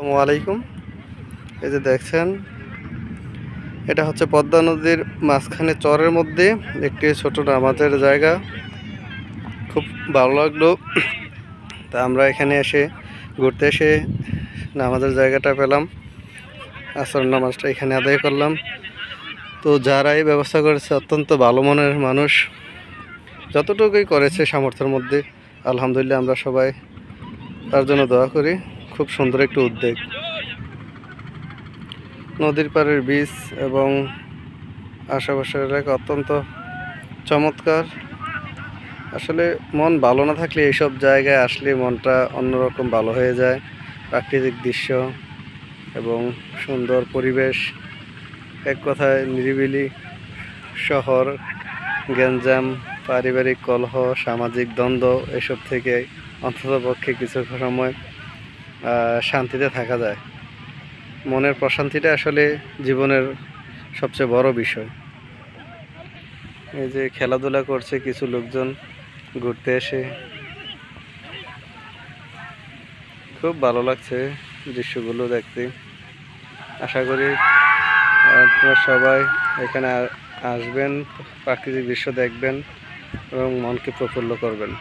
আসসালামু আলাইকুম। এই যে দেখছেন, এটা হচ্ছে পদ্মা নদীর মাঝখানে চরের মধ্যে একটি ছোট নামাজের জায়গা। খুব ভালো লাগলো। তা আমরা এখানে এসে ঘুরতে এসে নামাজের জায়গাটা পেলাম। আসর নামাজটা এখানে আদায় করলাম। তো যারা এই ব্যবস্থা করেছে অত্যন্ত ভালো মনের মানুষ, যতটুকুই করেছে সামর্থ্যের মধ্যে, আলহামদুলিল্লাহ আমরা সবাই তার জন্য দোয়া করি। খুব সুন্দর একটি উদ্যোগ। নদীর পাড়ের বীচ এবং আশেপাশের এলাকা অত্যন্ত চমৎকার। আসলে মন ভালো না থাকলে এইসব জায়গায় আসলে মনটা অন্যরকম ভালো হয়ে যায়। প্রাকৃতিক দৃশ্য এবং সুন্দর পরিবেশ, এক কথায় নিরিবিলি শহর, গ্যাঞ্জাম, পারিবারিক কলহ, সামাজিক দ্বন্দ্ব এসব থেকে অন্ততপক্ষে কিছু সময় শান্তিতে থাকা যায়। মনের প্রশান্তিটা আসলে জীবনের সবচেয়ে বড় বিষয়। এই যে খেলাধুলা করছে কিছু লোকজন ঘুরতে এসে, খুব ভালো লাগছে দৃশ্যগুলো দেখতে। আশা করি আপনারা সবাই এখানে আসবেন, প্রাকৃতিক দৃশ্য দেখবেন এবং মনকে প্রফুল্ল করবেন।